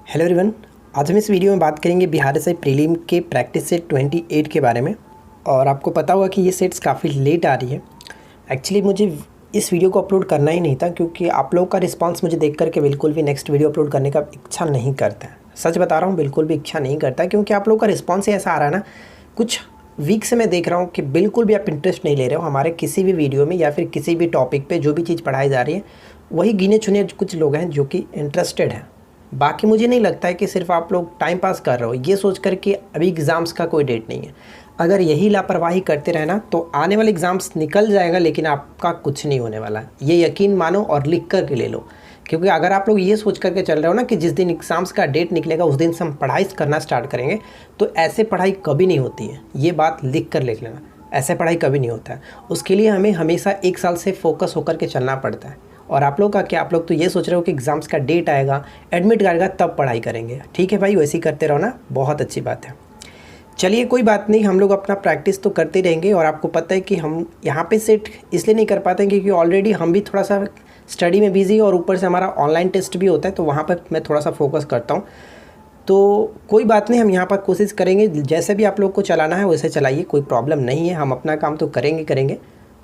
Hello everyone. आज हम इस वीडियो में बात करेंगे बिहार एसआई प्रीलिम के प्रैक्टिस सेट 28 के बारे में। और आपको पता होगा कि ये सेट्स काफ़ी लेट आ रही है। एक्चुअली मुझे इस वीडियो को अपलोड करना ही नहीं था, क्योंकि आप लोगों का रिस्पांस मुझे देख करके बिल्कुल भी नेक्स्ट वीडियो अपलोड करने का इच्छा नहीं करता है। सच बता रहा हूँ, बिल्कुल भी इच्छा नहीं करता है, क्योंकि आप लोगों का रिस्पॉन्स ही ऐसा आ रहा है ना। कुछ वीक से मैं देख रहा हूँ कि बिल्कुल भी आप इंटरेस्ट नहीं ले रहे हो हमारे किसी भी वीडियो में या फिर किसी भी टॉपिक पे जो भी चीज़ पढ़ाई जा रही है। वही गिने चुने कुछ लोग हैं जो कि इंटरेस्टेड हैं। बाकी मुझे नहीं लगता है कि सिर्फ आप लोग टाइम पास कर रहे हो ये सोच कर कि अभी एग्ज़ाम्स का कोई डेट नहीं है। अगर यही लापरवाही करते रहना तो आने वाले एग्ज़ाम्स निकल जाएगा, लेकिन आपका कुछ नहीं होने वाला है। ये यकीन मानो और लिख कर के ले लो, क्योंकि अगर आप लोग ये सोच करके चल रहे हो ना कि जिस दिन एग्ज़ाम्स का डेट निकलेगा उस दिन से हम पढ़ाई करना स्टार्ट करेंगे, तो ऐसे पढ़ाई कभी नहीं होती है। ये बात लिख कर लिख लेना, ऐसे पढ़ाई कभी नहीं होता है। उसके लिए हमें हमेशा एक साल से फोकस होकर के चलना पड़ता है। और आप लोग का क्या, आप लोग तो ये सोच रहे हो कि एग्ज़ाम्स का डेट आएगा, एडमिट आएगा, तब पढ़ाई करेंगे। ठीक है भाई, वैसे ही करते रहो ना, बहुत अच्छी बात है। चलिए कोई बात नहीं, हम लोग अपना प्रैक्टिस तो करते रहेंगे। और आपको पता है कि हम यहाँ पे सेट इसलिए नहीं कर पाते हैं क्योंकि ऑलरेडी हम भी थोड़ा सा स्टडी में बिजी, और ऊपर से हमारा ऑनलाइन टेस्ट भी होता है, तो वहाँ पर मैं थोड़ा सा फोकस करता हूँ। तो कोई बात नहीं, हम यहाँ पर कोशिश करेंगे जैसे भी आप लोग को चलाना है वैसे चलाइए, कोई प्रॉब्लम नहीं है। हम अपना काम तो करेंगे।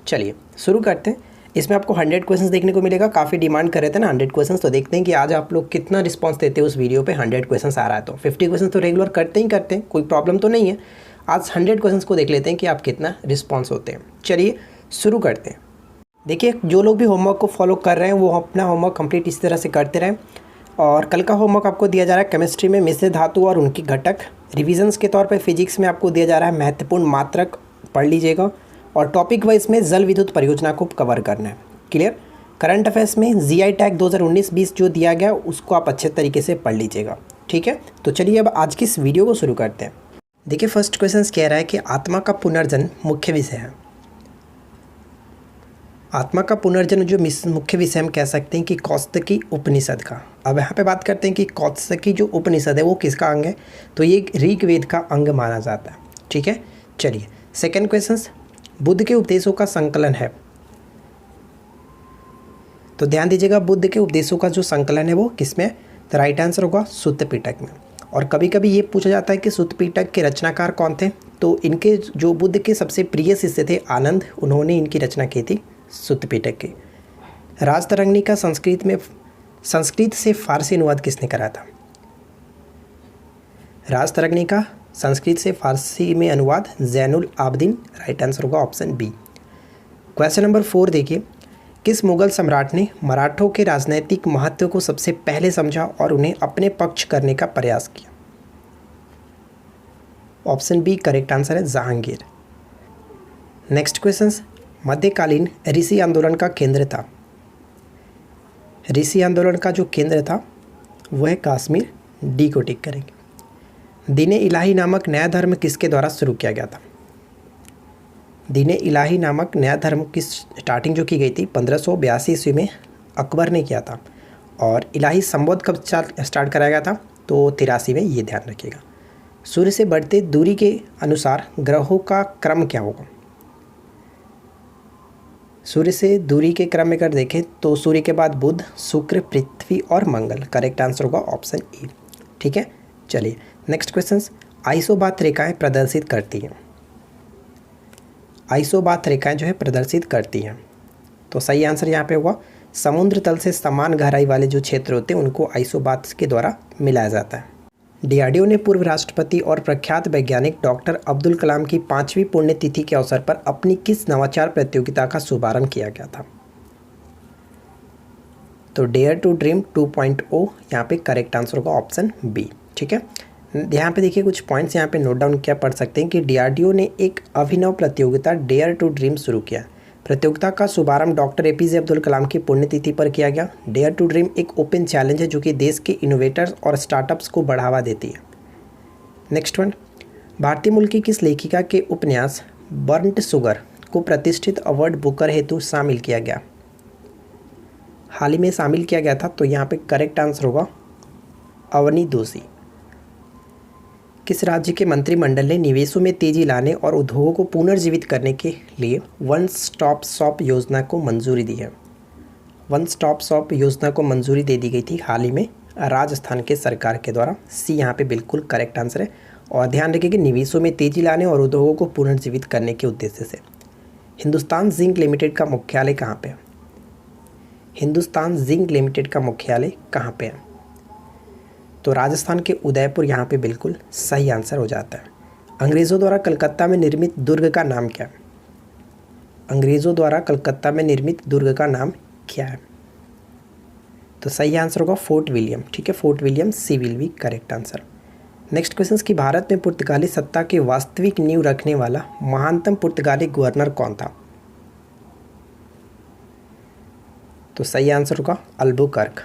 चलिए शुरू करते हैं। इसमें आपको 100 क्वेश्चंस देखने को मिलेगा। काफ़ी डिमांड कर रहे थे ना 100 क्वेश्चंस, तो देखते हैं कि आज आप लोग कितना रिस्पांस देते हैं उस वीडियो पे। 100 क्वेश्चंस आ रहा है तो 50 क्वेश्चंस तो रेगुलर करते हैं, कोई प्रॉब्लम तो नहीं है। आज 100 क्वेश्चंस को देख लेते हैं कि आप कितना रिस्पॉन्स होते हैं। चलिए शुरू करते हैं। देखिए, जो लोग भी होमवर्क को फॉलो कर रहे हैं वो अपना होमवर्क कंप्लीट इस तरह से करते रहें। और कल का होमवर्क आपको दिया जा रहा है केमिस्ट्री में मिश्र धातु और उनकी घटक। रिविजन्स के तौर पर फिजिक्स में आपको दिया जा रहा है महत्वपूर्ण मात्रक, पढ़ लीजिएगा। और टॉपिक वाइज में जल विद्युत परियोजना को कवर करना है। क्लियर। करंट अफेयर्स में जीआई टैग 2019-20 जो दिया गया उसको आप अच्छे तरीके से पढ़ लीजिएगा। ठीक है, तो चलिए अब आज की इस वीडियो को शुरू करते हैं। देखिए, फर्स्ट क्वेश्चन कह रहा है कि आत्मा का पुनर्जन्म मुख्य विषय है। आत्मा का पुनर्जन्म जो मुख्य विषय हम कह सकते हैं कि कौत्सकी उपनिषद का। अब यहाँ पे बात करते हैं कि कौत्सकी जो उपनिषद है वो किसका अंग है, तो ये ऋग्वेद का अंग माना जाता है। ठीक है, चलिए सेकंड क्वेश्चन, बुद्ध के उपदेशों का संकलन है। तो ध्यान दीजिएगा, बुद्ध के उपदेशों का जो संकलन है वो किसमें, तो राइट आंसर होगा सुत्त पिटक में। और कभी कभी ये पूछा जाता है कि सुत्त पिटक के रचनाकार कौन थे, तो इनके जो बुद्ध के सबसे प्रिय शिष्य थे आनंद, उन्होंने इनकी रचना की थी सुत्त पिटक की। राजतरंगिणी का संस्कृत से फारसी अनुवाद किसने करा था। राजतरंगिणी का संस्कृत से फारसी में अनुवाद जैनुल आबदीन, राइट आंसर होगा ऑप्शन बी। क्वेश्चन नंबर 4 देखिए, किस मुगल सम्राट ने मराठों के राजनैतिक महत्व को सबसे पहले समझा और उन्हें अपने पक्ष करने का प्रयास किया। ऑप्शन बी करेक्ट आंसर है जहांगीर। नेक्स्ट क्वेश्चन, मध्यकालीन ऋषि आंदोलन का केंद्र था। ऋषि आंदोलन का जो केंद्र था वह है कश्मीर, डी को टिक करेंगे। दीन-ए इलाही नामक नया धर्म किसके द्वारा शुरू किया गया था। दीन-ए इलाही नामक नया धर्म की स्टार्टिंग जो की गई थी 1582 ईस्वी में अकबर ने किया था। और इलाही संबोध कब स्टार्ट कराया गया था, तो 83 में, ये ध्यान रखिएगा। सूर्य से बढ़ते दूरी के अनुसार ग्रहों का क्रम क्या होगा। सूर्य से दूरी के क्रम में अगर देखें तो सूर्य के बाद बुध, शुक्र, पृथ्वी और मंगल, करेक्ट आंसर होगा ऑप्शन ए। ठीक है, चलिए नेक्स्ट क्वेश्चन, आइसोबात रेखाएं प्रदर्शित करती हैं। आइसोबात रेखाएं जो है प्रदर्शित करती हैं, तो सही आंसर यहाँ पे होगा समुद्र तल से समान गहराई वाले जो क्षेत्र होते हैं उनको आइसोबात के द्वारा मिलाया जाता है। डीआरडीओ ने पूर्व राष्ट्रपति और प्रख्यात वैज्ञानिक डॉक्टर अब्दुल कलाम की 5वीं पुण्यतिथि के अवसर पर अपनी किस नवाचार प्रतियोगिता का शुभारंभ किया गया था। तो डेयर टू ड्रीम 2.0 यहाँ पे करेक्ट आंसर होगा ऑप्शन बी। ठीक है, यहाँ पे देखिए कुछ पॉइंट्स यहाँ पे नोट डाउन क्या पढ़ सकते हैं कि डीआरडीओ ने एक अभिनव प्रतियोगिता डेयर टू ड्रीम शुरू किया। प्रतियोगिता का शुभारंभ डॉक्टर एपीजे अब्दुल कलाम की पुण्यतिथि पर किया गया। डेयर टू ड्रीम एक ओपन चैलेंज है जो कि देश के इनोवेटर्स और स्टार्टअप्स को बढ़ावा देती है। नेक्स्ट वन, भारतीय मूल की किस लेखिका के उपन्यास बर्न्ट शुगर को प्रतिष्ठित अवार्ड बुकर हेतु शामिल किया गया। हाल ही में शामिल किया गया था, तो यहाँ पे करेक्ट आंसर होगा अवनी दोषी। किस राज्य के मंत्रिमंडल ने निवेशों में तेजी लाने और उद्योगों को पुनर्जीवित करने के लिए वन स्टॉप शॉप योजना को मंजूरी दी है। वन स्टॉप शॉप योजना को मंजूरी दे दी गई थी हाल ही में राजस्थान के सरकार के द्वारा। सी यहाँ पे बिल्कुल करेक्ट आंसर है। और ध्यान रखिए कि निवेशों में तेजी लाने और उद्योगों को पुनर्जीवित करने के उद्देश्य से। हिंदुस्तान जिंक लिमिटेड का मुख्यालय कहाँ पे है? हिंदुस्तान जिंक लिमिटेड का मुख्यालय कहाँ पे है? तो राजस्थान के उदयपुर यहाँ पे बिल्कुल सही आंसर हो जाता है। अंग्रेज़ों द्वारा कलकत्ता में निर्मित दुर्ग का नाम क्या है? अंग्रेज़ों द्वारा कलकत्ता में निर्मित दुर्ग का नाम क्या है? तो सही आंसर होगा फोर्ट विलियम। ठीक है, Fort William C will be correct answer. Next question कि भारत में पुर्तगाली सत्ता की वास्तविक नींव रखने वाला महानतम पुर्तगाली गवर्नर कौन था? तो सही आंसर होगा अल्बुकर्क।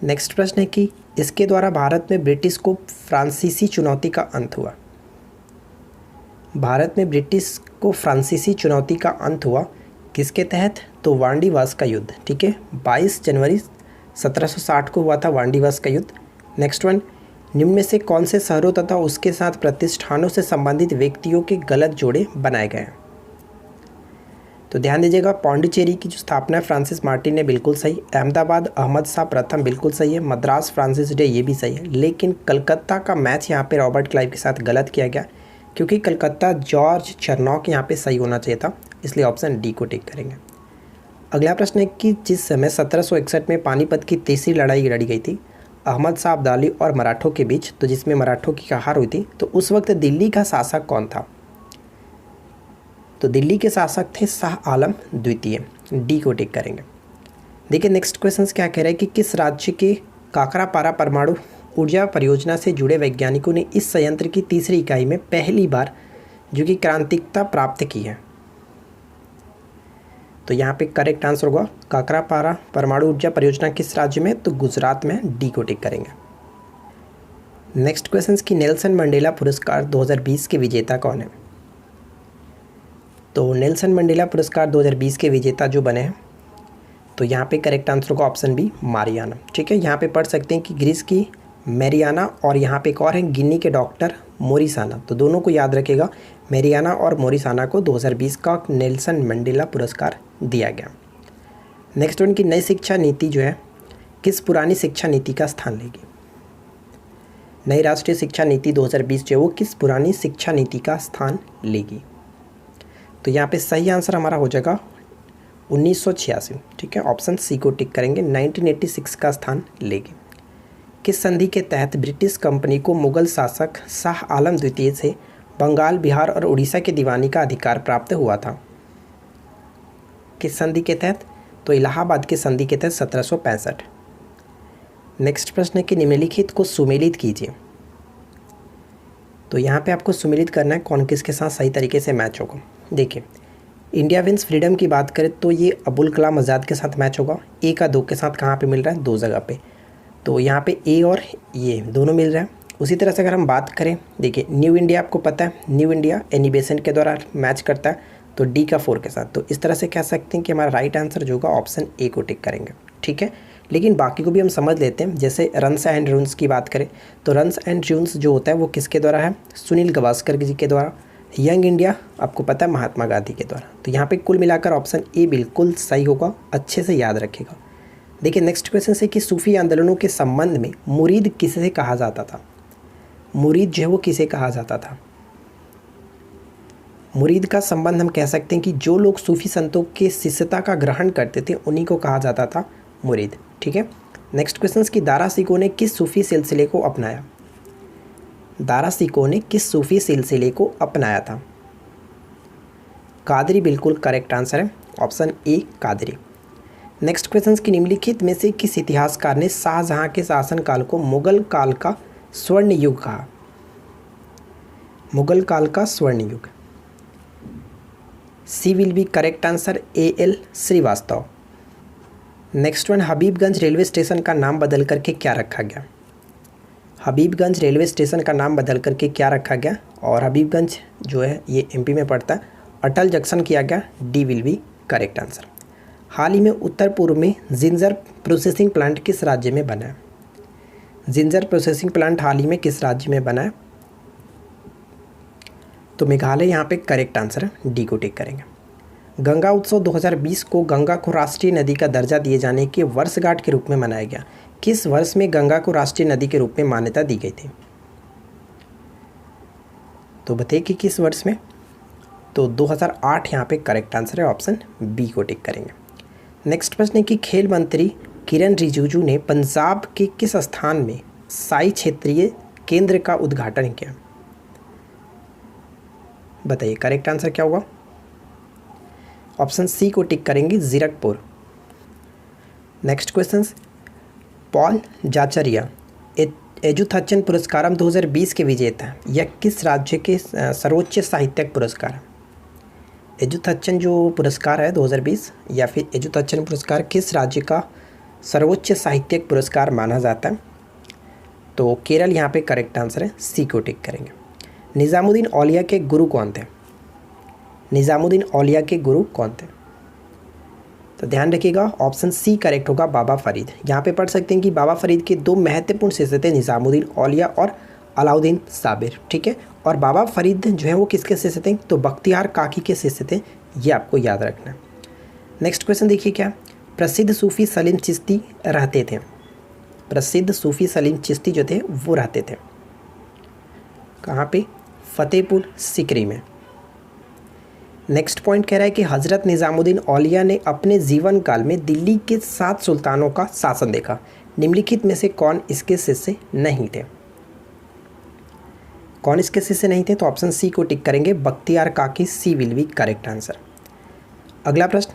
नेक्स्ट प्रश्न है कि इसके द्वारा भारत में ब्रिटिश को फ्रांसीसी चुनौती का अंत हुआ। भारत में ब्रिटिश को फ्रांसीसी चुनौती का अंत हुआ किसके तहत? तो वांडीवास का युद्ध। ठीक है, 22 जनवरी 1760 को हुआ था वांडीवास का युद्ध। नेक्स्ट वन, निम्न में से कौन से शहरों तथा उसके साथ प्रतिष्ठानों से संबंधित व्यक्तियों के गलत जोड़े बनाए गए हैं? तो ध्यान दीजिएगा, पौंडीचेरी की जो स्थापना है फ्रांसिस मार्टिन ने, बिल्कुल सही। अहमदाबाद अहमद शाह प्रथम, बिल्कुल सही है। मद्रास फ्रांसिस डे, ये भी सही है। लेकिन कलकत्ता का मैच यहाँ पे रॉबर्ट क्लाइव के साथ गलत किया गया, क्योंकि कलकत्ता जॉर्ज चरनॉक यहाँ पे सही होना चाहिए था, इसलिए ऑप्शन डी को टिक करेंगे। अगला प्रश्न है कि जिस समय 1761 में पानीपत की तीसरी लड़ाई लड़ी गई थी अहमद शाह अब्दाली और मराठों के बीच, तो जिसमें मराठों की हार हुई थी, तो उस वक्त दिल्ली का शासक कौन था? तो दिल्ली के शासक थे शाह आलम द्वितीय, डी को टिक करेंगे। देखिए नेक्स्ट क्वेश्चन क्या कह रहा है कि किस राज्य के काकरापारा परमाणु ऊर्जा परियोजना से जुड़े वैज्ञानिकों ने इस संयंत्र की तीसरी इकाई में पहली बार जो कि क्रांतिकता प्राप्त की है? तो यहाँ पे करेक्ट आंसर होगा काकरापारा परमाणु ऊर्जा परियोजना किस राज्य में? तो गुजरात में, डी को टिक करेंगे। नेक्स्ट क्वेश्चन कि नेल्सन मंडेला पुरस्कार 2020 के विजेता कौन है? तो नेल्सन मंडेला पुरस्कार 2020 के विजेता जो बने हैं, तो यहाँ पे करेक्ट आंसर होगा ऑप्शन बी मारियाना। ठीक है, यहाँ पे पढ़ सकते हैं कि ग्रीस की मैरियाना और यहाँ पे एक और है गिनी के डॉक्टर मोरिसाना, तो दोनों को याद रखेगा। मैरियाना और मोरिसाना को 2020 का नेल्सन मंडेला पुरस्कार दिया गया। नेक्स्ट वन की नई शिक्षा नीति जो है किस पुरानी शिक्षा नीति का स्थान लेगी? नई राष्ट्रीय शिक्षा नीति 2020 जो है वो किस पुरानी शिक्षा नीति का स्थान लेगी? तो यहाँ पे सही आंसर हमारा हो जाएगा 1986। ठीक है, ऑप्शन सी को टिक करेंगे, 1986 का स्थान लेगी। किस संधि के तहत ब्रिटिश कंपनी को मुगल शासक शाह आलम द्वितीय से बंगाल, बिहार और उड़ीसा के दीवानी का अधिकार प्राप्त हुआ था? किस संधि के तहत? तो इलाहाबाद के संधि के तहत 1765। नेक्स्ट प्रश्न है कि निम्नलिखित को सुमेलित कीजिए। तो यहाँ पे आपको सुमेलित करना है कौन किसके साथ सही तरीके से मैच होगा। देखिए, इंडिया विंस फ्रीडम की बात करें तो ये अबुल कलाम आज़ाद के साथ मैच होगा। ए का 2 के साथ कहाँ पे मिल रहा है? 2 जगह पे, तो यहाँ पे ए और ये दोनों मिल रहा है। उसी तरह से अगर हम बात करें, देखिए न्यू इंडिया आपको पता है, न्यू इंडिया एनी बेसेंट के द्वारा मैच करता है, तो डी का 4 के साथ। तो इस तरह से कह सकते हैं कि हमारा राइट आंसर जो होगा ऑप्शन ए को टिक करेंगे। ठीक है, लेकिन बाकी को भी हम समझ लेते हैं। जैसे रन्स एंड ड्यून्स की बात करें तो रन्स एंड ड्यून्स जो होता है वो किसके द्वारा है? सुनील गावस्कर जी के द्वारा। यंग इंडिया आपको पता है महात्मा गांधी के द्वारा। तो यहाँ पे कुल मिलाकर ऑप्शन ए बिल्कुल सही होगा, अच्छे से याद रखेगा। देखिए नेक्स्ट क्वेश्चन से कि सूफी आंदोलनों के संबंध में मुरीद किसे कहा जाता था? मुरीद जो है वो किसे कहा जाता था? मुरीद का संबंध हम कह सकते हैं कि जो लोग सूफी संतों के शिष्यता का ग्रहण करते थे उन्हीं को कहा जाता था मुरीद। ठीक है, नेक्स्ट क्वेश्चन कि दारा सिकों ने किस सूफी सिलसिले को अपनाया? दारा सिकों ने किस सूफी सिलसिले को अपनाया था? कादरी बिल्कुल करेक्ट आंसर है, option A Qadri. Next question कि निम्नलिखित में से किस इतिहासकार ने शाहजहां के शासनकाल को मुगल काल का स्वर्ण युग कहा? मुगल काल का स्वर्ण युग, C will be correct answer, A L Srivastava. Next one, Habibganj railway station का नाम बदल करके क्या रखा गया? हबीबगंज रेलवे स्टेशन का नाम बदल करके क्या रखा गया? और हबीबगंज जो है ये एमपी में पड़ता है, अटल जंक्शन किया गया, D will be correct answer. हाल ही में उत्तर पूर्व में जिंजर प्रोसेसिंग प्लांट किस राज्य में बना है? जिंजर प्रोसेसिंग प्लांट हाल ही में किस राज्य में बना है? तो मेघालय यहाँ पे करेक्ट आंसर है, डी को टिक करेंगे। गंगा उत्सव 2020 को गंगा को राष्ट्रीय नदी का दर्जा दिए जाने के वर्षगांठ के रूप में मनाया गया। किस वर्ष में गंगा को राष्ट्रीय नदी के रूप में मान्यता दी गई थी? तो बताइए कि किस वर्ष में। तो 2008 यहाँ पे करेक्ट आंसर है, ऑप्शन बी को टिक करेंगे। नेक्स्ट प्रश्न है कि खेल मंत्री किरण रिजिजू ने पंजाब के किस स्थान में साई क्षेत्रीय केंद्र का उद्घाटन किया? बताइए करेक्ट आंसर क्या होगा। ऑप्शन सी को टिक करेंगे, जीरकपुर। नेक्स्ट क्वेश्चन, पॉल जाचरिया एजुथचन पुरस्कारम 2020 के विजेता हैं। यह किस राज्य के सर्वोच्च साहित्यिक पुरस्कार है? एजुथचन जो पुरस्कार है 2020 या फिर एजुथचन पुरस्कार किस राज्य का सर्वोच्च साहित्यिक पुरस्कार माना जाता है? तो केरल यहाँ पे करेक्ट आंसर है, सी को टिक करेंगे। निज़ामुद्दीन औलिया के गुरु कौन थे? निज़ामुद्दीन औलिया के गुरु कौन थे? तो ध्यान रखिएगा, ऑप्शन सी करेक्ट होगा, बाबा फरीद। यहाँ पे पढ़ सकते हैं कि बाबा फरीद के दो महत्वपूर्ण शिष्य थे, निज़ामुद्दीन औलिया और अलाउद्दीन साबिर, ठीक है। और बाबा फरीद जो है वो किसके शिष्य थे? तो बख्तियार काकी के शिष्य थे, ये आपको याद रखना है। नेक्स्ट क्वेश्चन देखिए क्या, प्रसिद्ध सूफी सलीम चिश्ती रहते थे। प्रसिद्ध सूफी सलीम चिश्ती जो थे वो रहते थे कहाँ पे? फतेहपुर सिकरी में। नेक्स्ट पॉइंट कह रहा है कि हज़रत निज़ामुद्दीन औलिया ने अपने जीवन काल में दिल्ली के 7 सुल्तानों का शासन देखा। निम्नलिखित में से कौन इसके शिष्य नहीं थे? कौन इसके शिष्य नहीं थे? तो ऑप्शन सी को टिक करेंगे, बख्तियार काकी। सी विल बी करेक्ट आंसर। अगला प्रश्न,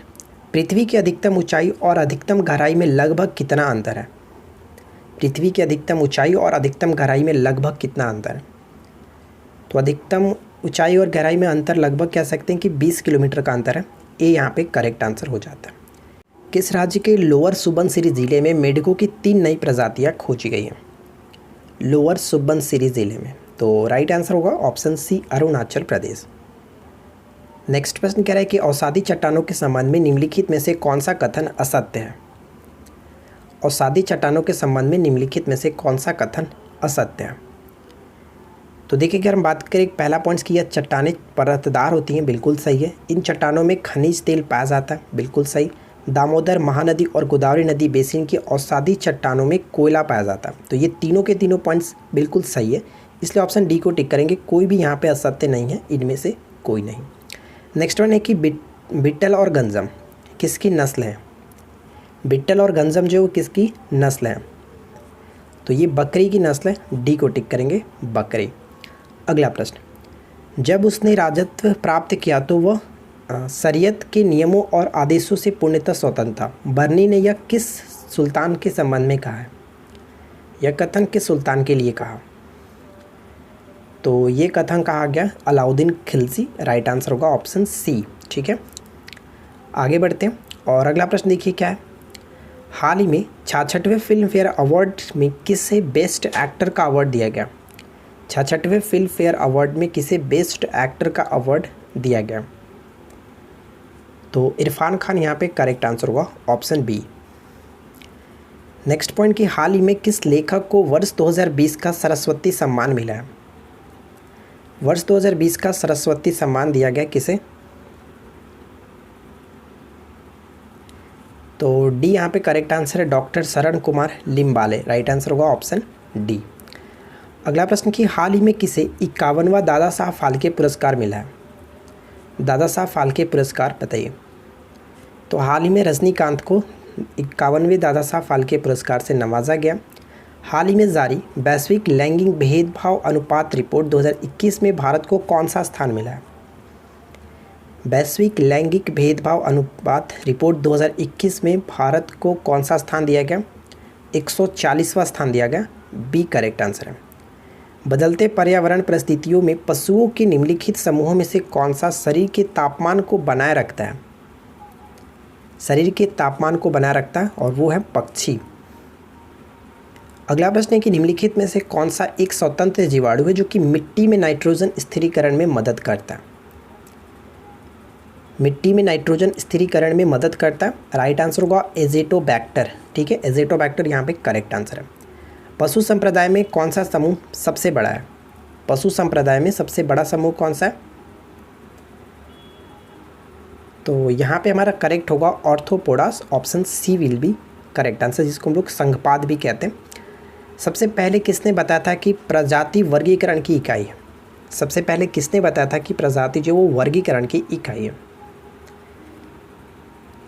पृथ्वी की अधिकतम ऊंचाई और अधिकतम गहराई में लगभग कितना अंतर है? पृथ्वी की अधिकतम ऊंचाई और अधिकतम गहराई में लगभग कितना अंतर है? तो अधिकतम ऊंचाई और गहराई में अंतर लगभग कह सकते हैं कि 20 किलोमीटर का अंतर है। ए यहाँ पे करेक्ट आंसर हो जाता है। किस राज्य के लोअर सुबनसिरी जिले में मेढकों की 3 नई प्रजातियाँ खोजी गई हैं? लोअर सुबनसिरी जिले में, तो राइट आंसर होगा option C, Arunachal Pradesh. Next प्रश्न कह रहा है कि अवसादी चट्टानों के संबंध में निम्नलिखित में से कौन सा कथन असत्य है? अवसादी चट्टानों के संबंध में निम्नलिखित में से कौन सा कथन असत्य है? तो देखिए, अगर हम बात करें पहला पॉइंट की यह चट्टानें परतदार होती हैं, बिल्कुल सही है। इन चट्टानों में खनिज तेल पाया जाता है, बिल्कुल सही। दामोदर, महानदी और गोदावरी नदी बेसिन की अवसादी चट्टानों में कोयला पाया जाता है। तो ये तीनों के तीनों पॉइंट्स बिल्कुल सही है, इसलिए ऑप्शन डी को टिक करेंगे। कोई भी यहाँ पे असत्य नहीं है, इनमें से कोई नहीं। नेक्स्ट वन है कि बिट्टल और गंजम किसकी नस्ल है? बिट्टल और गंजम जो किसकी नस्ल है? तो ये बकरी की नस्ल है, डी को टिक करेंगे, बकरी। अगला प्रश्न, जब उसने राजत्व प्राप्त किया तो वह शरीयत के नियमों और आदेशों से पूर्णतः स्वतंत्र था। बर्नी ने यह किस सुल्तान के संबंध में कहा है? यह कथन किस सुल्तान के लिए कहा? तो ये कथन कहा गया अलाउद्दीन खिलजी। राइट आंसर होगा ऑप्शन सी, ठीक है। आगे बढ़ते हैं और अगला प्रश्न देखिए क्या है, हाल ही में 66वें फिल्म फेयर अवार्ड में किसे बेस्ट एक्टर का अवार्ड दिया गया? 66वें फिल्म फेयर अवार्ड में किसे बेस्ट एक्टर का अवार्ड दिया गया? तो इरफान खान यहाँ पे करेक्ट आंसर होगा, ऑप्शन बी। नेक्स्ट पॉइंट कि हाल ही में किस लेखक को वर्ष 2020 का सरस्वती सम्मान मिला है? वर्ष 2020 का सरस्वती सम्मान दिया गया किसे? तो डी यहाँ पे करेक्ट आंसर है, डॉक्टर शरण कुमार लिम्बाले। राइट आंसर होगा ऑप्शन डी। अगला प्रश्न कि हाल ही में किसे 51वां दादा साहब फाल्के पुरस्कार मिला है? दादा साहब फाल्के पुरस्कार बताइए। तो हाल ही में रजनीकांत को 51वें दादा साहब फाल्के पुरस्कार से नवाजा गया। हाल ही में जारी वैश्विक लैंगिक भेदभाव अनुपात रिपोर्ट 2021 में भारत को कौन सा स्थान मिला है? वैश्विक लैंगिक भेदभाव अनुपात रिपोर्ट 2021 में भारत को कौन सा स्थान दिया गया? 140वां स्थान दिया गया, बी करेक्ट आंसर है। बदलते पर्यावरण परिस्थितियों में पशुओं के निम्नलिखित समूहों में से कौन सा शरीर के तापमान को बनाए रखता है? शरीर के तापमान को बनाए रखता है और वो है पक्षी। अगला प्रश्न है कि निम्नलिखित में से कौन सा एक स्वतंत्र जीवाणु है जो कि मिट्टी में नाइट्रोजन स्थिरीकरण में मदद करता है? मिट्टी में नाइट्रोजन स्थिरीकरण में मदद करता है। राइट आंसर होगा एज़ोटोबैक्टर, ठीक है, एज़ोटोबैक्टर यहाँ पे करेक्ट आंसर है। पशु संप्रदाय में कौन सा समूह सबसे बड़ा है? पशु संप्रदाय में सबसे बड़ा समूह कौन सा है? तो यहाँ पे हमारा करेक्ट होगा arthropods, option C will be correct answer, जिसको हम लोग संघपाद भी कहते हैं। सबसे पहले किसने बताया था कि प्रजाति वर्गीकरण की इकाई है? सबसे पहले किसने बताया था कि प्रजाति जो वो वर्गीकरण की इकाई है?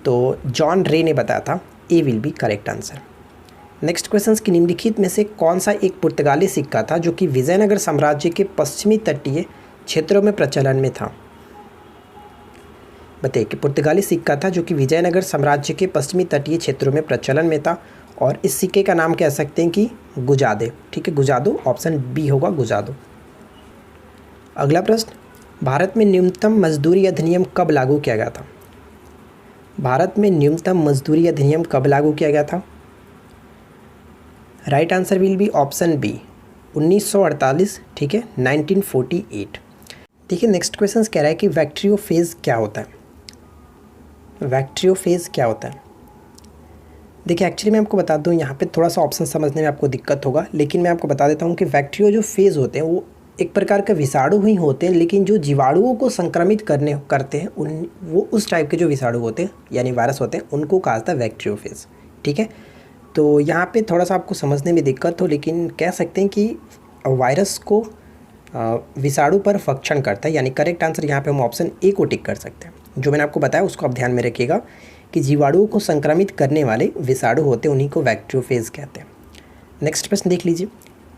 तो जॉन रे ने बताया था, A will be correct answer. Next question कि निम्नलिखित में से कौन सा एक पुर्तगाली सिक्का था जो कि विजयनगर साम्राज्य के पश्चिमी तटीय क्षेत्रों में प्रचलन में था? बताइए कि पुर्तगाली सिक्का था जो कि विजयनगर साम्राज्य के पश्चिमी तटीय क्षेत्रों में प्रचलन में था, और इस सिक्के का नाम कह सकते हैं कि गुजादे। ठीक है, गुजादो, ऑप्शन बी होगा गुजादो। अगला प्रश्न, भारत में न्यूनतम मजदूरी अधिनियम कब लागू किया गया था? भारत में न्यूनतम मजदूरी अधिनियम कब लागू किया गया था? Right answer will be option B 1948। ठीक है, 1948। देखिए नेक्स्ट क्वेश्चन कह रहा है कि वैक्ट्रियोफेज क्या होता है? वैक्ट्रियोफेज क्या होता है? देखिए एक्चुअली मैं आपको बता दूं, यहाँ पे थोड़ा सा ऑप्शन समझने में आपको दिक्कत होगा, लेकिन मैं आपको बता देता हूँ कि वैक्ट्रियो जो फेज़ होते हैं वो एक प्रकार का विषाणु ही होते हैं, लेकिन जो जीवाणुओं को संक्रमित करते हैं वो उस टाइप के जो विषाणु होते हैं यानी वायरस होते हैं, उनको कहा जाता है वैक्ट्रियोफेज। ठीक है, तो यहाँ पे थोड़ा सा आपको समझने में दिक्कत हो, लेकिन कह सकते हैं कि वायरस को विषाणु पर भक्षण करता है, यानी करेक्ट आंसर यहाँ पे हम ऑप्शन ए को टिक कर सकते हैं। जो मैंने आपको बताया उसको आप ध्यान में रखिएगा कि जीवाणुओं को संक्रमित करने वाले विषाणु होते हैं, उन्हीं को वैक्ट्रियोफेज कहते हैं। नेक्स्ट प्रश्न देख लीजिए,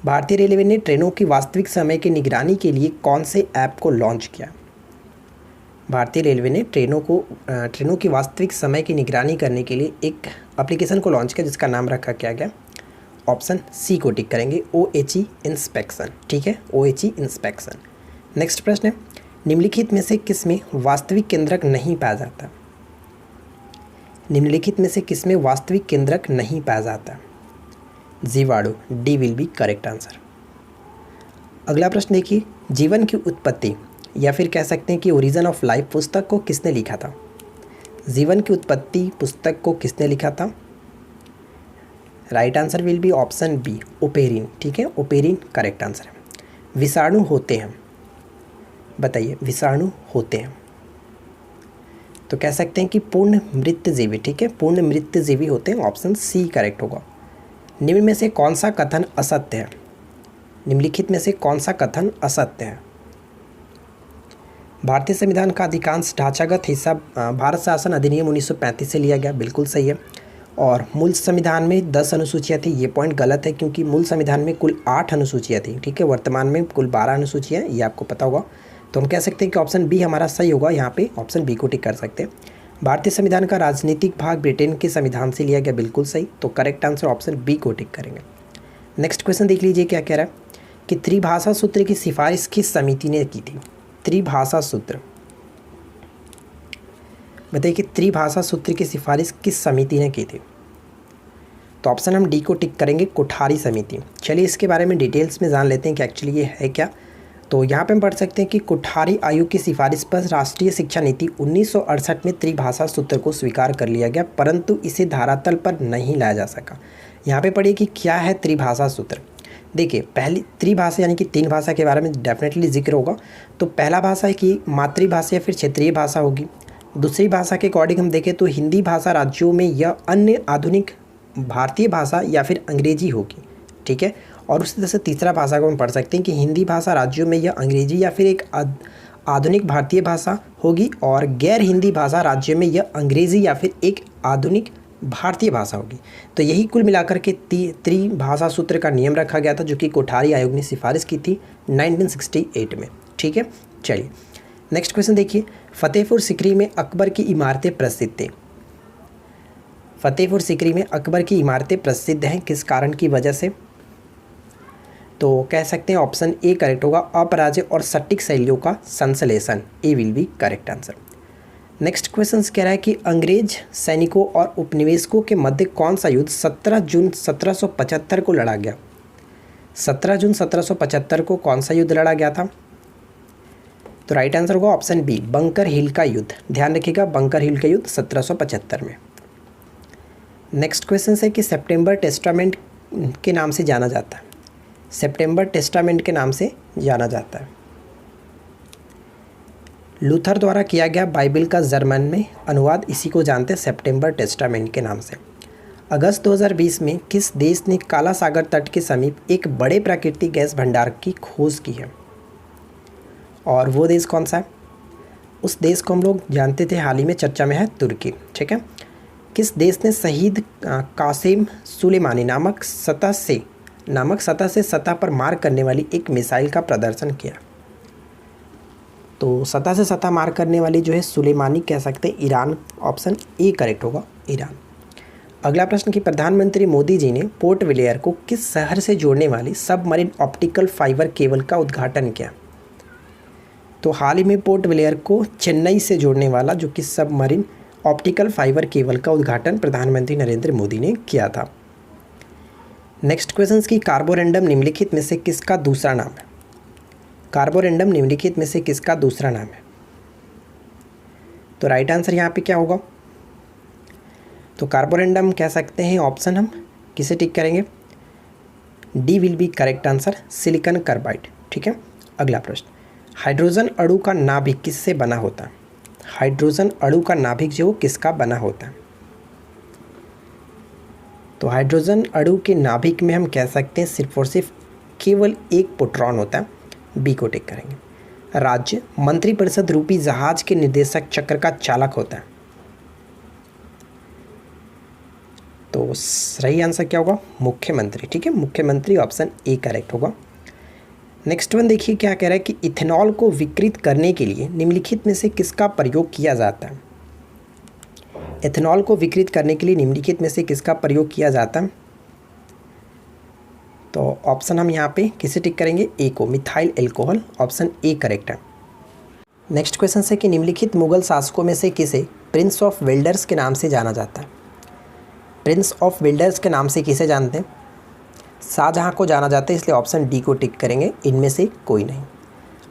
भारतीय रेलवे ने ट्रेनों की वास्तविक समय की निगरानी के लिए कौन से ऐप को लॉन्च किया? भारतीय रेलवे ने ट्रेनों की वास्तविक समय की निगरानी करने के लिए एक एप्लीकेशन को लॉन्च किया, जिसका नाम रखा क्या गया? ऑप्शन सी को टिक करेंगे, OHE इंस्पेक्शन। ठीक है, OHE इंस्पेक्शन। नेक्स्ट प्रश्न है, निम्नलिखित में से किस में वास्तविक केंद्रक नहीं पाया जाता? निम्नलिखित में से किस में वास्तविक केंद्रक नहीं पाया जाता? जीवाणु, D will be correct answer. अगला प्रश्न देखिए, जीवन की उत्पत्ति या फिर कह सकते हैं कि ओरिजिन ऑफ लाइफ पुस्तक को किसने लिखा था? जीवन की उत्पत्ति पुस्तक को किसने लिखा था? Right answer will be option B Oparin. ठीक है, ओपेरिन करेक्ट आंसर है। विषाणु होते हैं, बताइए विषाणु होते हैं तो कह सकते हैं कि पूर्ण मृतजीवी। ठीक है, पूर्ण मृतजीवी होते हैं, ऑप्शन सी करेक्ट होगा। निम्न में से कौन सा कथन असत्य है? निम्नलिखित में से कौन सा कथन असत्य है? भारतीय संविधान का अधिकांश ढांचागत हिस्सा भारत शासन अधिनियम 1935 से लिया गया, बिल्कुल सही है। और मूल संविधान में 10 अनुसूचियाँ थी, ये पॉइंट गलत है क्योंकि मूल संविधान में कुल 8 अनुसूचियाँ थी। ठीक है, वर्तमान में कुल 12 अनुसूचियाँ हैं, ये आपको पता होगा। तो हम कह सकते हैं कि ऑप्शन बी हमारा सही होगा, यहाँ पे ऑप्शन बी को टिक कर सकते हैं। भारतीय संविधान का राजनीतिक भाग ब्रिटेन के संविधान से लिया गया, बिल्कुल सही। तो करेक्ट आंसर ऑप्शन बी को टिक करेंगे। नेक्स्ट क्वेश्चन देख लीजिए क्या कह रहा है कि त्रिभाषा सूत्र की सिफारिश किस समिति ने की थी? त्रिभाषा सूत्र, बताइए कि त्रिभाषा सूत्र की सिफारिश किस समिति ने की थी? तो ऑप्शन हम डी को टिक करेंगे, कोठारी समिति। चलिए इसके बारे में डिटेल्स में जान लेते हैं कि एक्चुअली ये है क्या। तो यहाँ पे हम पढ़ सकते हैं कि कोठारी आयोग की सिफारिश पर राष्ट्रीय शिक्षा नीति 1968 में त्रिभाषा सूत्र को स्वीकार कर लिया गया, परंतु इसे धरातल पर नहीं लाया जा सका। यहाँ पे पढ़िए कि क्या है त्रिभाषा सूत्र। देखिए पहली त्रिभाषा यानी कि 3 भाषा के बारे में डेफिनेटली जिक्र होगा। तो पहला भाषा है कि मातृभाषा या फिर क्षेत्रीय भाषा होगी। दूसरी भाषा के अकॉर्डिंग हम देखें तो हिंदी भाषा राज्यों में या अन्य आधुनिक भारतीय भाषा या फिर अंग्रेजी होगी। ठीक है, और उसी तरह से तीसरा भाषा को हम पढ़ सकते हैं कि हिंदी भाषा राज्यों में या अंग्रेजी या फिर एक आधुनिक भारतीय भाषा होगी, और गैर हिंदी भाषा राज्य में या अंग्रेजी या फिर एक आधुनिक भारतीय भाषा होगी। तो यही कुल मिलाकर के त्रिभाषा सूत्र का नियम रखा गया था, जो कि कोठारी आयोग ने सिफारिश की थी 1968 में। ठीक है, चलिए नेक्स्ट क्वेश्चन देखिए, फतेहपुर सीकरी में अकबर की इमारतें प्रसिद्ध थी। फतेहपुर सीकरी में अकबर की इमारतें प्रसिद्ध हैं, किस कारण की वजह से? तो कह सकते हैं ऑप्शन ए करेक्ट होगा, अपराजय और सटीक शैलियों का संश्लेषण, A will be correct answer. Next question कह रहा है कि अंग्रेज सैनिकों और उपनिवेशकों के मध्य कौन सा युद्ध 17 जून 1775 को लड़ा गया? 17 जून 1775 को कौन सा युद्ध लड़ा गया था? तो राइट आंसर होगा ऑप्शन बी, बंकर हिल का युद्ध। ध्यान रखिएगा, बंकर हिल का युद्ध 1775 में। नेक्स्ट क्वेश्चन है कि सेप्टेम्बर टेस्टामेंट के नाम से जाना जाता है। सेप्टेम्बर टेस्टामेंट के नाम से जाना जाता है। लूथर द्वारा किया गया बाइबल का जर्मन में अनुवाद इसी को जानते हैं सेप्टेम्बर टेस्टामेंट के नाम से। अगस्त 2020 में किस देश ने काला सागर तट के समीप एक बड़े प्राकृतिक गैस भंडार की खोज की है, और वो देश कौन सा है? उस देश को हम लोग जानते थे, हाल ही में चर्चा में है तुर्की। ठीक है। किस देश ने शहीद कासिम सुलेमानी नामक सतह से सतह पर मार करने वाली एक मिसाइल का प्रदर्शन किया? तो सतह से सतह मार करने वाली जो है सुलेमानी कह सकते हैं ईरान। ऑप्शन ए करेक्ट होगा, ईरान। अगला प्रश्न कि प्रधानमंत्री मोदी जी ने पोर्ट ब्लेयर को किस शहर से जोड़ने वाली सबमरीन ऑप्टिकल फाइबर केबल का उद्घाटन किया? तो हाल ही में पोर्ट ब्लेयर को चेन्नई से जोड़ने वाला जो कि सबमरीन ऑप्टिकल फाइबर केबल का उद्घाटन प्रधानमंत्री नरेंद्र मोदी ने किया था। नेक्स्ट क्वेश्चन की कार्बोरेंडम निम्नलिखित में से किसका दूसरा नाम है? कार्बोरेंडम निम्नलिखित में से किसका दूसरा नाम है? तो राइट आंसर यहाँ पे क्या होगा? तो कार्बोरेंडम कह सकते हैं, ऑप्शन हम किसे टिक करेंगे? D will be correct answer, silicon carbide. ठीक है। अगला प्रश्न, हाइड्रोजन अणु का नाभिक किससे बना होता है? हाइड्रोजन अणु का नाभिक जो किसका बना होता है? तो हाइड्रोजन अणु के नाभिक में हम कह सकते हैं सिर्फ और सिर्फ केवल एक प्रोटॉन होता है, बी को टिक करेंगे। राज्य मंत्रिपरिषद रूपी जहाज के निर्देशक चक्र का चालक होता है? तो सही आंसर क्या होगा? मुख्यमंत्री। ठीक है, मुख्यमंत्री, ऑप्शन ए करेक्ट होगा। नेक्स्ट वन देखिए क्या कह रहा है कि इथेनॉल को विकृत करने के लिए निम्नलिखित में से किसका प्रयोग किया जाता है? इथेनॉल को विकृत करने के लिए निम्नलिखित में से किसका प्रयोग किया जाता है? तो ऑप्शन हम यहाँ पे किसे टिक करेंगे? ए को, methyl alcohol. Option A correct है। नेक्स्ट क्वेश्चन है कि निम्नलिखित मुगल शासकों में से किसे प्रिंस ऑफ वेल्डर्स के नाम से जाना जाता है? प्रिंस ऑफ वेल्डर्स के नाम से किसे जानते हैं? शाहजहां को जाना जाता है, इसलिए ऑप्शन डी को टिक करेंगे, इनमें से कोई नहीं।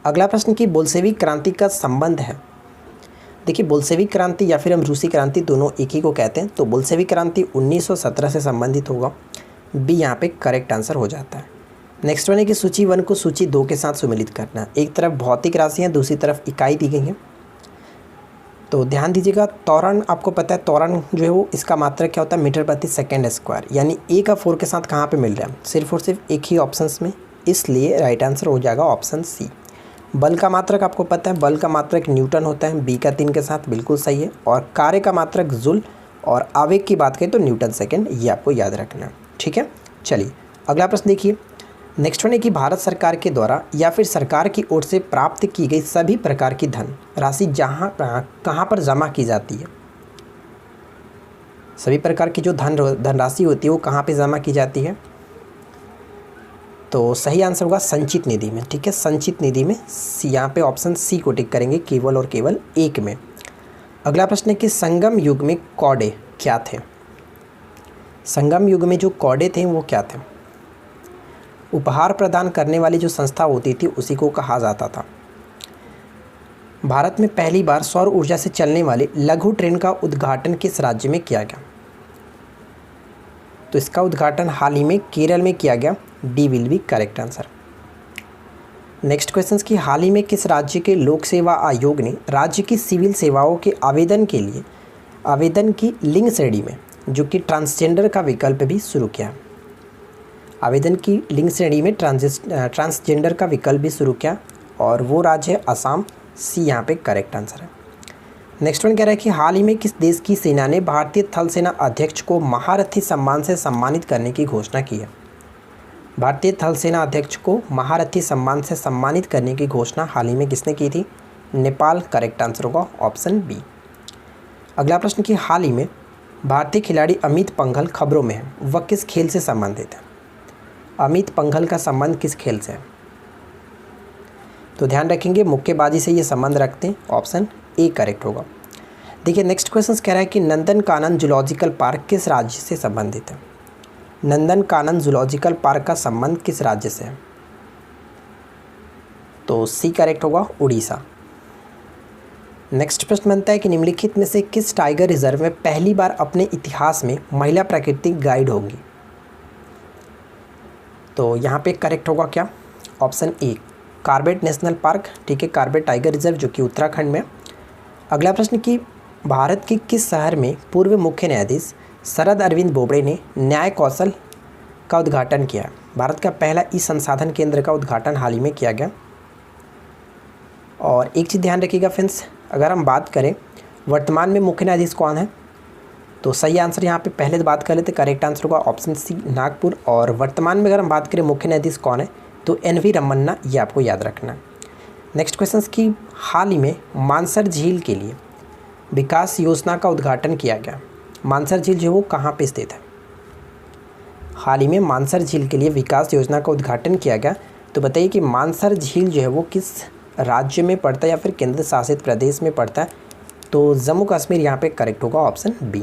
अगला प्रश्न कि बोल्शेविक क्रांति का संबंध है। देखिए बोल्शेविक क्रांति या फिर हम रूसी क्रांति दोनों एक ही को कहते हैं, तो बोल्शेविक क्रांति 1917 से संबंधित होगा, बी यहाँ पे करेक्ट आंसर हो जाता है। नेक्स्ट वन है कि सूची 1 को सूची 2 के साथ सुमेलित करना। एक तरफ भौतिक राशियाँ, दूसरी तरफ इकाई दी गई हैं। तो ध्यान दीजिएगा, त्वरण आपको पता है, त्वरण जो है वो इसका मात्रक क्या होता है? मीटर प्रति सेकेंड स्क्वायर। यानी ए का 4 के साथ कहाँ पे मिल रहा है? सिर्फ और सिर्फ एक ही ऑप्शंस में, इसलिए राइट आंसर हो जाएगा ऑप्शन सी। बल का मात्रक आपको पता है, बल का मात्रक न्यूटन होता है, बी का 3 के साथ बिल्कुल सही है। और कार्य का मात्रक जूल, और आवेग की बात करें तो न्यूटन सेकेंड, ये आपको याद रखना है। ठीक है, चलिए अगला प्रश्न देखिए। नेक्स्ट वन है कि भारत सरकार के द्वारा या फिर सरकार की ओर से प्राप्त की गई सभी प्रकार की धन राशि कहाँ पर जमा की जाती है? सभी प्रकार की जो धनराशि होती है वो कहाँ पे जमा की जाती है? तो सही आंसर होगा संचित निधि में। ठीक है, संचित निधि में, यहाँ पे ऑप्शन सी को टिक करेंगे, केवल और केवल एक में। अगला प्रश्न है कि संगम युग में कौड़े क्या थे? संगम युग में जो कौड़े थे वो क्या थे? उपहार प्रदान करने वाली जो संस्था होती थी उसी को कहा जाता था। भारत में पहली बार सौर ऊर्जा से चलने वाली लघु ट्रेन का उद्घाटन किस राज्य में किया गया? तो इसका उद्घाटन हाल ही में केरल में किया गया, D will be correct answer. Next question की हाल ही में किस राज्य के लोक सेवा आयोग ने राज्य की सिविल सेवाओं के आवेदन की लिंग श्रेणी में जो कि ट्रांसजेंडर का विकल्प भी शुरू किया? आवेदन की लिंग श्रेणी में ट्रांसजेंडर का विकल्प भी शुरू किया, और वो राज्य है असम, सी यहाँ पे करेक्ट आंसर है। नेक्स्ट वन कह रहा है कि हाल ही में किस देश की सेना ने भारतीय थल सेना अध्यक्ष को महारथी सम्मान से सम्मानित करने की घोषणा की है? भारतीय थल सेना अध्यक्ष को महारथी सम्मान से सम्मानित करने की घोषणा हाल ही में किसने की थी? नेपाल करेक्ट आंसर होगा, ऑप्शन बी। अगला प्रश्न कि हाल ही में भारतीय खिलाड़ी अमित पंघल खबरों में है, वह किस खेल से संबंधित है? अमित पंघल का संबंध किस खेल से है? तो ध्यान रखेंगे मुक्केबाजी से ये संबंध रखते हैं, ऑप्शन ए करेक्ट होगा। देखिए नेक्स्ट क्वेश्चन कह रहा है कि नंदनकानन जूलॉजिकल पार्क किस राज्य से संबंधित है? नंदनकानन जूलॉजिकल पार्क का संबंध किस राज्य से है? तो सी करेक्ट होगा, उड़ीसा। नेक्स्ट प्रश्न बनता है कि निम्नलिखित में से किस टाइगर रिजर्व में पहली बार अपने इतिहास में महिला प्राकृतिक गाइड होंगी? तो यहाँ पे करेक्ट होगा क्या? Option A, Corbett national park, ठीक है, कॉर्बेट टाइगर रिजर्व जो कि उत्तराखंड में। अगला प्रश्न कि भारत के किस शहर में पूर्व मुख्य न्यायाधीश शरद अरविंद बोबड़े ने न्याय कौशल का उद्घाटन किया? भारत का पहला ई संसाधन केंद्र का उद्घाटन हाल ही में किया गया। और एक चीज़ ध्यान रखिएगा फ्रेंड्स, अगर हम बात करें वर्तमान में मुख्य न्यायाधीश कौन है, तो सही आंसर यहाँ पे पहले बात कर लेते, करेक्ट आंसर होगा ऑप्शन सी नागपुर। और वर्तमान में अगर हम बात करें मुख्य न्यायाधीश कौन है, तो NV रमन्ना, ये आपको याद रखना है। नेक्स्ट क्वेश्चन की हाल ही में मानसर झील के लिए विकास योजना का उद्घाटन किया गया। मानसर झील जो है वो कहाँ पे स्थित है? हाल ही में मानसर झील के लिए विकास योजना का उद्घाटन किया गया, तो बताइए कि मानसर झील जो है वो किस राज्य में पड़ता है या फिर केंद्र शासित प्रदेश में पड़ता है? तो जम्मू कश्मीर यहाँ पे करेक्ट होगा ऑप्शन बी।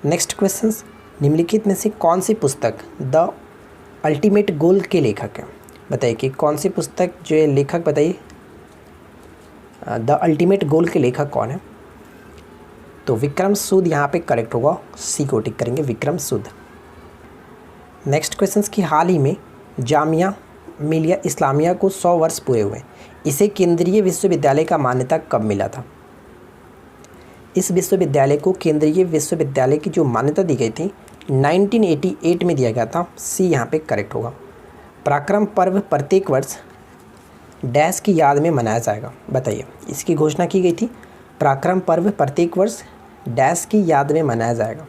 नेक्स्ट क्वेश्चन, निम्नलिखित में से कौन सी पुस्तक द अल्टीमेट गोल के लेखक हैं? बताइए कि कौन सी पुस्तक जो है लेखक, बताइए द अल्टीमेट गोल के लेखक कौन है? तो विक्रम सूद यहाँ पे करेक्ट होगा, सी को टिक करेंगे, विक्रम सूद। नेक्स्ट क्वेश्चन की हाल ही में जामिया मिलिया इस्लामिया को 100 वर्ष पूरे हुए, इसे केंद्रीय विश्वविद्यालय का मान्यता कब मिला था? इस विश्वविद्यालय को केंद्रीय विश्वविद्यालय की जो मान्यता दी गई थी 1988 में दिया गया था, सी यहाँ पे करेक्ट होगा। पराक्रम पर्व प्रत्येक वर्ष डैश की याद में मनाया जाएगा, बताइए, इसकी घोषणा की गई थी। पराक्रम पर्व प्रत्येक वर्ष डैश की याद में मनाया जाएगा,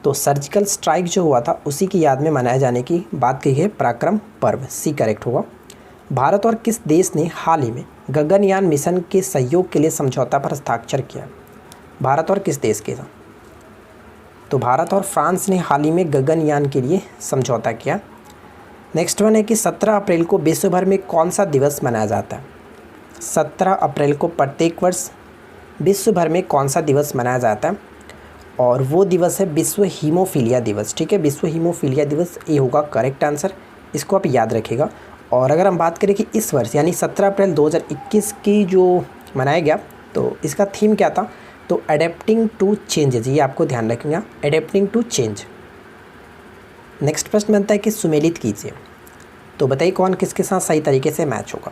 तो सर्जिकल स्ट्राइक जो हुआ था उसी की याद में मनाए जाने की बात कही है, पराक्रम पर्व, सी करेक्ट होगा। भारत और किस देश ने हाल ही में गगनयान मिशन के सहयोग के लिए समझौता पर हस्ताक्षर किया? भारत और किस देश के साथ? तो भारत और फ्रांस ने हाल ही में गगनयान के लिए समझौता किया। नेक्स्ट वन है कि 17 अप्रैल को विश्व भर में कौन सा दिवस मनाया जाता है? 17 अप्रैल को प्रत्येक वर्ष विश्व भर में कौन सा दिवस मनाया जाता है? और वो दिवस है विश्व हीमोफीलिया दिवस, ठीक है, विश्व हीमोफीलिया दिवस, ये होगा करेक्ट आंसर, इसको आप याद रखिएगा। और अगर हम बात करें कि इस वर्ष यानी 17 अप्रैल 2021 की जो मनाया गया, तो इसका थीम क्या था? तो अडेप्टिंग टू चेंजेज, ये आपको ध्यान रखिएगा, अडेप्टिंग टू चेंज। नेक्स्ट प्रश्न बनता है कि सुमेलित कीजिए, तो बताइए कौन किसके साथ सही तरीके से मैच होगा।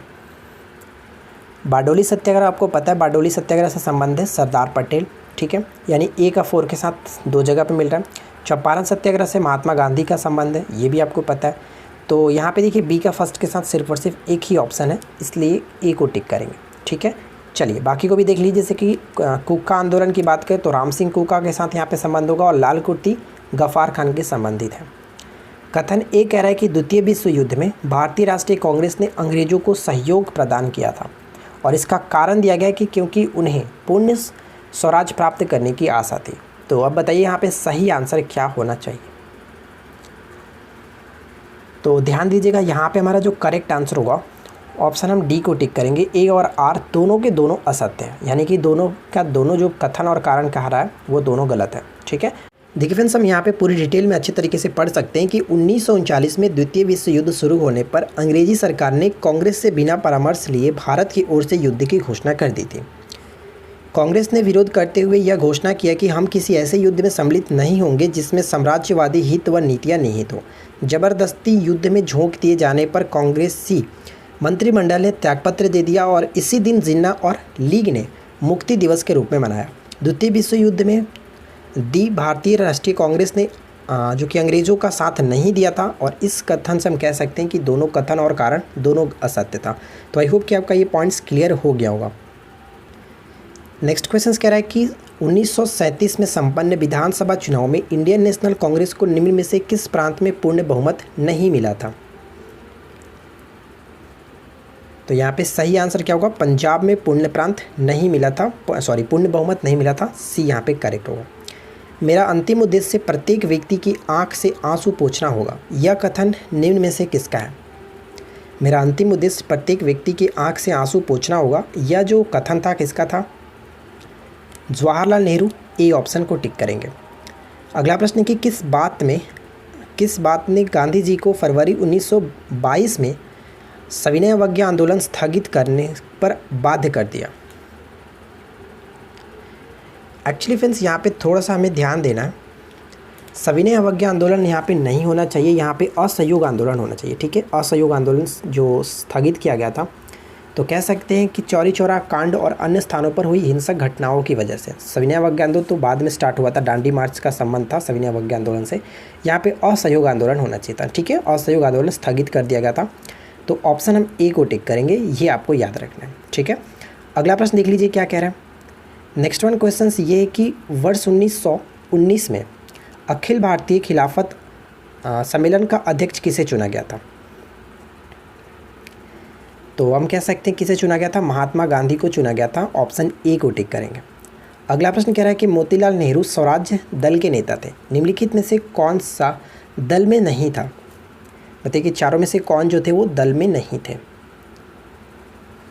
बारडोली सत्याग्रह, आपको पता है बारडोली सत्याग्रह से संबंध है सरदार पटेल, ठीक है, यानी ए का 4 के साथ 2 जगह पे मिल रहा है। चंपारण सत्याग्रह से महात्मा गांधी का संबंध है, ये भी आपको पता है। तो यहाँ पे देखिए बी का फर्स्ट के साथ सिर्फ और सिर्फ एक ही ऑप्शन है, इसलिए ए को टिक करेंगे, ठीक है। चलिए बाकी को भी देख लीजिए, जैसे कि कुक्का आंदोलन की बात करें तो राम सिंह कुक्का के साथ यहाँ पे संबंध होगा, और लाल कुर्ती गफ्फार खान के संबंधित है। कथन ए कह रहा है कि द्वितीय विश्व युद्ध में भारतीय राष्ट्रीय कांग्रेस ने अंग्रेजों को सहयोग प्रदान किया था, और इसका कारण दिया गया कि क्योंकि उन्हें पूर्ण स्वराज प्राप्त करने की आशा थी। तो अब बताइए यहाँ पे सही आंसर क्या होना चाहिए? तो ध्यान दीजिएगा, यहाँ पे हमारा जो करेक्ट आंसर होगा ऑप्शन हम डी को टिक करेंगे। ए और आर दोनों के दोनों असत्य है, यानी कि दोनों का दोनों जो कथन और कारण कह रहा है वो दोनों गलत है, ठीक है। देखिए फ्रेंड्स, हम यहाँ पे पूरी डिटेल में अच्छे तरीके से पढ़ सकते हैं कि 1939 में द्वितीय विश्व युद्ध शुरू होने पर अंग्रेजी सरकार ने कांग्रेस से बिना परामर्श लिए भारत की ओर से युद्ध की घोषणा कर दी थी। कांग्रेस ने विरोध करते हुए यह घोषणा किया कि हम किसी ऐसे युद्ध में सम्मिलित नहीं होंगे जिसमें साम्राज्यवादी हित व नीतियाँ निहित हो। जबरदस्ती युद्ध में झोंक दिए जाने पर कांग्रेसी मंत्रिमंडल ने त्यागपत्र दे दिया, और इसी दिन जिन्ना और लीग ने मुक्ति दिवस के रूप में मनाया। द्वितीय विश्व युद्ध में भारतीय राष्ट्रीय कांग्रेस ने जो कि अंग्रेज़ों का साथ नहीं दिया था, और इस कथन से हम कह सकते हैं कि दोनों कथन और कारण दोनों असत्य था। तो आई होप कि आपका ये पॉइंट्स क्लियर हो गया होगा। नेक्स्ट क्वेश्चन कह रहा है कि 1937 में संपन्न विधानसभा चुनाव में इंडियन नेशनल कांग्रेस को निम्न में से किस प्रांत में पूर्ण बहुमत नहीं मिला था? तो यहाँ पे सही आंसर क्या होगा? पंजाब में पूर्ण प्रांत नहीं मिला था, पूर्ण बहुमत नहीं मिला था, सी यहाँ पे करेक्ट होगा। मेरा अंतिम उद्देश्य प्रत्येक व्यक्ति की आंख से आंसू पोंछना होगा, यह कथन निम्न में से किसका है? मेरा अंतिम उद्देश्य प्रत्येक व्यक्ति की आंख से आंसू पोंछना होगा, यह जो कथन था किसका था? जवाहरलाल नेहरू, ए ऑप्शन को टिक करेंगे। अगला प्रश्न है कि किस बात ने गांधी जी को फरवरी 1922 में सविनय अवज्ञा आंदोलन स्थगित करने पर बाध्य कर दिया? एक्चुअली फ्रेंड्स, यहाँ पे थोड़ा सा हमें ध्यान देना है। सविनय अवज्ञा आंदोलन यहाँ पे नहीं होना चाहिए, यहाँ पे असहयोग आंदोलन होना चाहिए। ठीक है, असहयोग आंदोलन जो स्थगित किया गया था, तो कह सकते हैं कि चौरी चौरा कांड और अन्य स्थानों पर हुई हिंसक घटनाओं की वजह से। सविनय अवज्ञा आंदोलन तो बाद में स्टार्ट हुआ था, दांडी मार्च का संबंध था सविनय अवज्ञा आंदोलन से। यहाँ पे असहयोग आंदोलन होना चाहिए था। ठीक है, असहयोग आंदोलन स्थगित कर दिया गया था, तो ऑप्शन हम ए को टिक करेंगे, ये आपको याद रखना है। ठीक है, अगला प्रश्न देख लीजिए क्या कह रहा है। नेक्स्ट वन क्वेश्चन ये है कि वर्ष 1919 में अखिल भारतीय खिलाफत सम्मेलन का अध्यक्ष किसे चुना गया था? तो हम कह सकते हैं किसे चुना गया था, महात्मा गांधी को चुना गया था। ऑप्शन ए को टिक करेंगे। अगला प्रश्न कह रहा है कि मोतीलाल नेहरू स्वराज्य दल के नेता थे, निम्नलिखित में से कौन सा दल में नहीं था? बताइए कि चारों में से कौन जो थे वो दल में नहीं थे।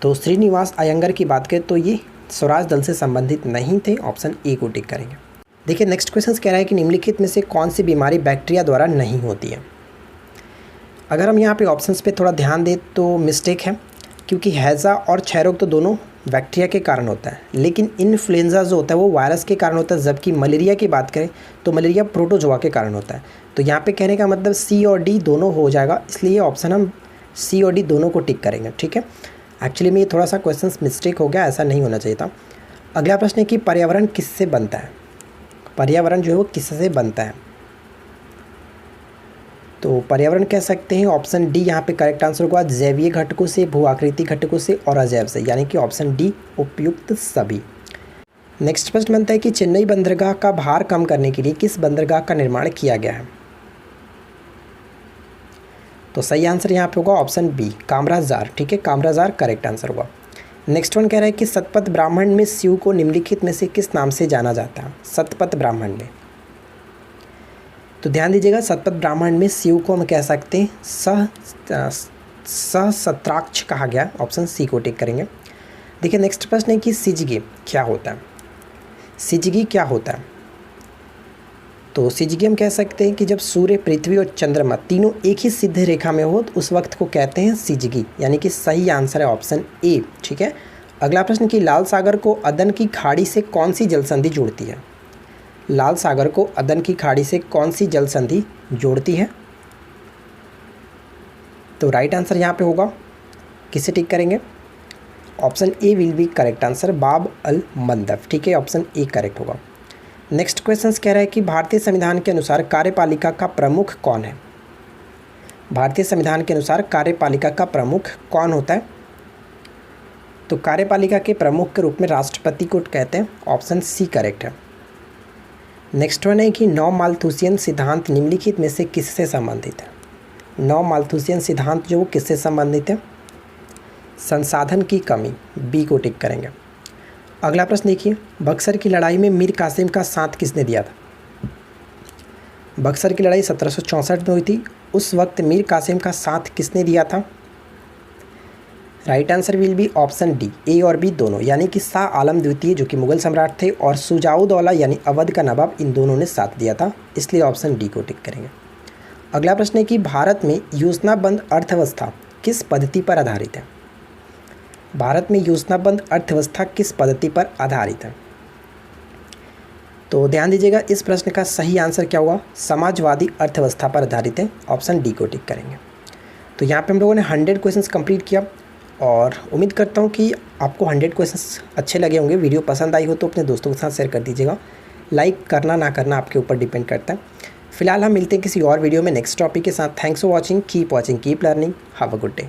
तो श्रीनिवास अयंगर की बात करें तो ये स्वराज दल से संबंधित नहीं थे, ऑप्शन ए को टिक करेंगे। देखिए नेक्स्ट क्वेश्चन कह रहा है कि निम्नलिखित में से कौन सी बीमारी बैक्टीरिया द्वारा नहीं होती है? अगर हम यहाँ पे ऑप्शंस पे थोड़ा ध्यान दें तो मिस्टेक है, क्योंकि हैज़ा और क्षय रोग तो दोनों बैक्टीरिया के कारण होता है, लेकिन इन्फ्लुएंजा जो होता है वो वायरस के कारण होता है, जबकि मलेरिया की बात करें तो मलेरिया प्रोटोजोआ के कारण होता है। तो यहाँ पे कहने का मतलब सी और डी दोनों हो जाएगा, इसलिए ऑप्शन हम सी और डी दोनों को टिक करेंगे। ठीक है, एक्चुअली में ये थोड़ा सा क्वेश्चन मिस्टेक हो गया, ऐसा नहीं होना चाहिए था। अगला प्रश्न है कि पर्यावरण किससे बनता है? पर्यावरण जो है वो किससे बनता है? तो पर्यावरण कह सकते हैं ऑप्शन डी यहाँ पे करेक्ट आंसर होगा, जैवीय घटकों से, भू आकृति घटकों से और अजैव से, यानी कि ऑप्शन डी उपयुक्त सभी। नेक्स्ट प्रश्न बनता है कि चेन्नई बंदरगाह का भार कम करने के लिए किस बंदरगाह का निर्माण किया गया है? तो सही आंसर यहाँ पे होगा ऑप्शन बी कामराजार। ठीक है, कामराजार करेक्ट आंसर होगा। नेक्स्ट वन कह रहा है कि सतपथ ब्राह्मण में शिव को निम्नलिखित में से किस नाम से जाना जाता है? सतपथ ब्राह्मण में, तो ध्यान दीजिएगा, सतपथ ब्राह्मण में शिव को हम कह सकते हैं सहस्त्राक्ष कहा गया, ऑप्शन सी को टिक करेंगे। देखिए नेक्स्ट प्रश्न है कि सिजगी क्या होता है? सिजगी क्या होता है? तो सिजगी हम कह सकते हैं कि जब सूर्य, पृथ्वी और चंद्रमा तीनों एक ही सीधी रेखा में हो तो उस वक्त को कहते हैं सिजगी, यानी कि सही आंसर है ऑप्शन ए। ठीक है, अगला प्रश्न कि लाल सागर को अदन की खाड़ी से कौन सी जल संधि जोड़ती है? लाल सागर को अदन की खाड़ी से कौन सी जल संधि जोड़ती है? तो राइट आंसर यहाँ पे होगा, किसे टिक करेंगे? Option A will be correct answer, बाब अल मंदब। ठीक है, ऑप्शन ए करेक्ट होगा। नेक्स्ट क्वेश्चन कह रहा है कि भारतीय संविधान के अनुसार कार्यपालिका का प्रमुख कौन है? भारतीय संविधान के अनुसार कार्यपालिका का प्रमुख कौन होता है? तो कार्यपालिका के प्रमुख के रूप में राष्ट्रपति को कहते हैं, ऑप्शन सी करेक्ट है। नेक्स्ट वन है कि नौ माल्थुसियन सिद्धांत निम्नलिखित में से किससे संबंधित है? नौ माल्थुसियन सिद्धांत जो किससे संबंधित है? संसाधन की कमी, बी को टिक करेंगे। अगला प्रश्न देखिए, बक्सर की लड़ाई में मीर कासिम का साथ किसने दिया था? बक्सर की लड़ाई 1764 में हुई थी, उस वक्त मीर कासिम का साथ किसने दिया था? Right answer will be option D, A और बी दोनों, यानी कि शाह आलम द्वितीय जो कि मुगल सम्राट थे और सुजाउदौला यानी अवध का नवाब, इन दोनों ने साथ दिया था, इसलिए ऑप्शन डी को टिक करेंगे। अगला प्रश्न है कि भारत में योजनाबद्ध अर्थव्यवस्था किस पद्धति पर आधारित है? भारत में योजनाबद्ध अर्थव्यवस्था किस पद्धति पर आधारित है? तो ध्यान दीजिएगा, इस प्रश्न का सही आंसर क्या होगा? समाजवादी अर्थव्यवस्था पर आधारित है, ऑप्शन डी को टिक करेंगे। तो यहाँ पे हम लोगों ने 100 क्वेश्चंस कंप्लीट किया और उम्मीद करता हूँ कि आपको 100 क्वेश्चंस अच्छे लगे होंगे। वीडियो पसंद आई हो तो अपने दोस्तों के साथ शेयर कर दीजिएगा। लाइक करना ना करना आपके ऊपर डिपेंड करता है। फिलहाल हम मिलते हैं किसी और वीडियो में नेक्स्ट टॉपिक के साथ। Thanks for watching, keep learning, have a good day.